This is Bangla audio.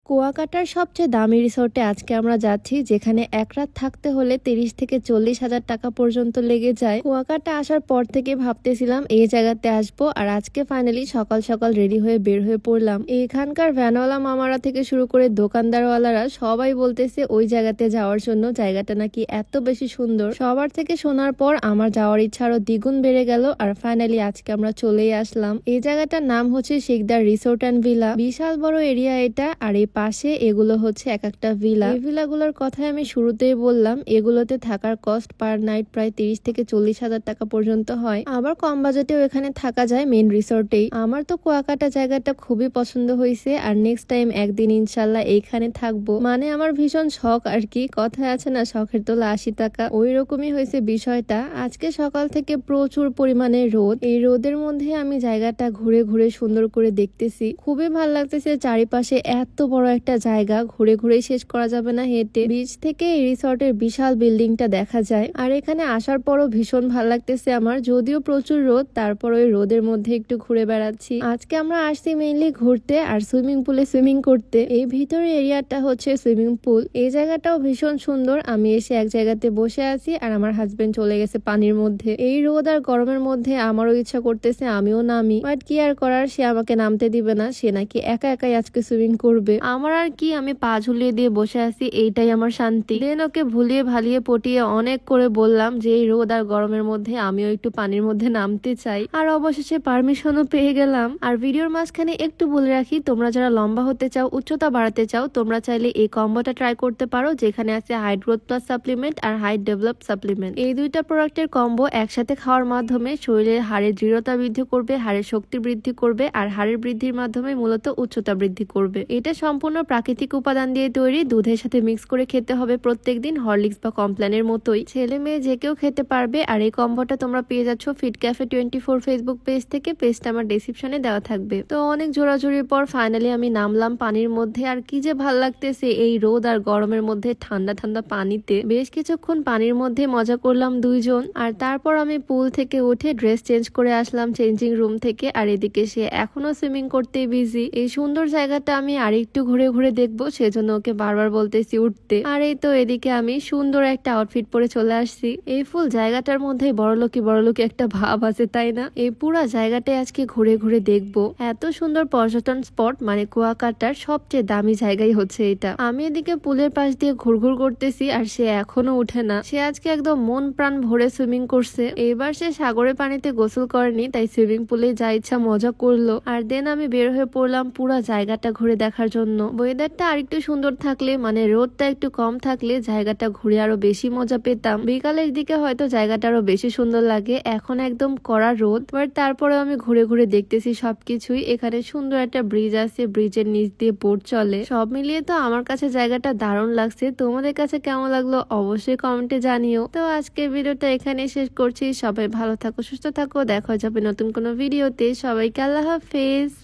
কুয়াকাটার সবচেয়ে দামি রিসোর্টে আজকে আমরা যাচ্ছি, যেখানে এক রাত থাকতে হলে 30 থেকে 40 হাজার টাকা পর্যন্ত লেগে যায়। কুয়াকাটা আসার পর থেকে ভাবতেছিলাম এই জায়গাতে আসবো, আর আজকে ফাইনালি সকাল সকাল রেডি হয়ে বের হয়ে পড়লাম। এখানকার ভ্যানওয়ালা মামারা থেকে শুরু করে দোকানদারওয়ালারা সবাই বলতেছে ওই জায়গাতে যাওয়ার জন্য। জায়গাটা নাকি এত বেশি সুন্দর। সবার থেকে শোনার পর আমার যাওয়ার ইচ্ছা আরো দ্বিগুণ বেড়ে গেল, আর ফাইনালি আজকে আমরা চলেই আসলাম। এই জায়গাটার নাম হচ্ছে শিকদার রিসোর্ট অ্যান্ড ভিলা। বিশাল বড় এরিয়া এটা, আর এই পাশে এগুলো হচ্ছে এক একটা ভিলা। এই ভিলাগুলোর কথাই আমি শুরুতেই বললাম, এগুলোতে থাকার কস্ট পার নাইট প্রায় 30 থেকে 40 হাজার টাকা পর্যন্ত হয়। আবার কম বাজেটেও এখানে থাকা যায় মেইন রিসোর্টেই। আমার তো কুয়াকাটা জায়গাটা খুবই পছন্দ হয়েছে, আর নেক্সট টাইম একদিন ইনশাল্লাহ এইখানে থাকবো। মানে আমার ভীষণ শখ আর কি, কথায় আছে না শখের তোলা 80 টাকা, ওই রকমই হয়েছে বিষয়টা। আজকে সকাল থেকে প্রচুর পরিমাণে রোদ। এই রোদের মধ্যে আমি জায়গাটা ঘুরে ঘুরে সুন্দর করে দেখতেছি, খুবই ভালো লাগতেছে। চারিপাশে এত বড় একটা জায়গা, ঘুরে ঘুরে শেষ করা যাবে না হেঁটে। বিচ থেকে এই রিসর্টের বিশাল বিল্ডিংটা দেখা যায়, আর এখানে আসার পরও ভীষণ ভালো লাগতেছে আমার। যদিও প্রচুর রোদ, তারপর ওই রোদের মধ্যে একটু ঘুরে বেড়াচ্ছি। আজকে আমরা আসছি মেইনলি ঘুরতে আর সুইমিং পুলে সুইমিং করতে। এই ভিতরে এরিয়াটা হচ্ছে সুইমিং পুল। এই জায়গাটাও ভীষণ সুন্দর। আমি এসে এক জায়গাতে বসে আছি, আর আমার হাজবেন্ড চলে গেছে পানির মধ্যে। এই রোদ আর গরমের মধ্যে আমারও ইচ্ছা করতেছে আমিও নামি, বাট কি আর করার, সে আমাকে নামতে দিবে না। সে নাকি একা একাই আজকে সুইমিং করবে। আমার আর কি, আমি পা ঝুলিয়ে দিয়ে বসে আছি, এইটাই আমার শান্তি। দেন ওকে ভুলিয়ে ভালিয়ে পটিয়ে অনেক করে বললাম যে এই রোদ আর গরমের মধ্যে আমিও একটু পানির মধ্যে নামতে চাই, আর অবশেষে পারমিশনও পেয়ে গেলাম। আর ভিডিওর মাঝখানে একটু বলে রাখি, তোমরা যারা লম্বা হতে চাও, উচ্চতা বাড়াতে চাও, তোমরা চাইলে এই কম্বোটা ট্রাই করতে পারো, যেখানে আছে হাইট গ্রোথ প্লাস সাপ্লিমেন্ট আর হাইট ডেভেলপ সাপ্লিমেন্ট। এই দুইটা প্রোডাক্টের কম্বো একসাথে খাওয়ার মাধ্যমে শরীরের হাড়ের দৃঢ়তা বৃদ্ধি করবে, হাড়ের শক্তি বৃদ্ধি করবে, আর হাড়ের বৃদ্ধির মাধ্যমে মূলত উচ্চতা বৃদ্ধি করবে। এটা সম্পূর্ণ প্রাকৃতিক উপাদান দিয়ে তৈরি। দুধের সাথে মিক্স করে খেতে হবে প্রত্যেকদিন, হরলিক্স বা কমপ্ল্যানের মতোই। ছেলে মেয়ে যে কেউ খেতে পারবে। আর এই কম্বোটা তোমরা পেয়ে যাচ্ছ ফিট ক্যাফে 24 ফেসবুক পেজ থেকে। পেজটা আমার ডেসক্রিপশনে দেওয়া থাকবে। তো অনেক জোরাজোরির পর ফাইনালি আমি নামলাম পানির মধ্যে, আর কি যে ভাল লাগতেছে এই রোদ আর গরমের মধ্যে ঠান্ডা ঠান্ডা পানিতে। বেশ কিছুক্ষণ পানির মধ্যে মজা করলাম দুইজন, আর তারপর আমি পুল থেকে উঠে ড্রেস চেঞ্জ করে আসলাম চেঞ্জিং রুম থেকে। আর এদিকে সে এখনো সুইমিং করতে বিজি। এই সুন্দর জায়গাটা আমি আরেকটু ঘুরে ঘুরে দেখবো, সেজন্য ওকে বারবার বলতেছি উঠতে। আর এই তো এদিকে আমি সুন্দর একটা আউটফিট পরে চলে আসছি। এই ফুল জায়গাটার মধ্যে বড়লোকি একটা ভাব আছে, তাই না? এই পুরা জায়গাটাই আজকে ঘুরে ঘুরে দেখবো। এত সুন্দর পর্যটন স্পট, মানে কুয়াকাটার সবচেয়ে দামি জায়গাই হচ্ছে এটা। আমি এদিকে পুলের পাশ দিয়ে ঘুরঘুর করতেছি, আর সে এখনো উঠে না। সে আজকে একদম মন প্রাণ ভরে সুইমিং করছে। এবার সে সাগরের পানিতে গোসল করেনি, তাই সুইমিং পুলে যা ইচ্ছা মজা করলো। আর দেন আমি বের হয়ে পড়লাম পুরা জায়গাটা ঘুরে দেখার জন্য। ওয়েদারটা আরেকটু সুন্দর থাকলে, মানে রোদটা একটু কম থাকলে জায়গাটা ঘুরে আরো বেশি মজা পেতাম। বিকালের দিকে হয়তো জায়গাটা আরো বেশি সুন্দর লাগে, এখন একদম কড়া রোদ। বাট তারপরে আমি ঘুরে ঘুরে দেখতেছি সবকিছুই। এখানে সুন্দর একটা ব্রিজ আছে, ব্রিজের নিচ দিয়ে বোট চলে। সব মিলিয়ে তো আমার কাছে জায়গাটা দারুণ লাগছে। তোমাদের কাছে কেমন লাগলো অবশ্যই কমেন্টে জানিও। তো আজকের ভিডিওটা এখানে শেষ করছি। সবাই ভালো থাকো, সুস্থ থাকো, দেখা যাবে নতুন কোনো ভিডিওতে। সবাইকে আল্লাহ হাফেজ।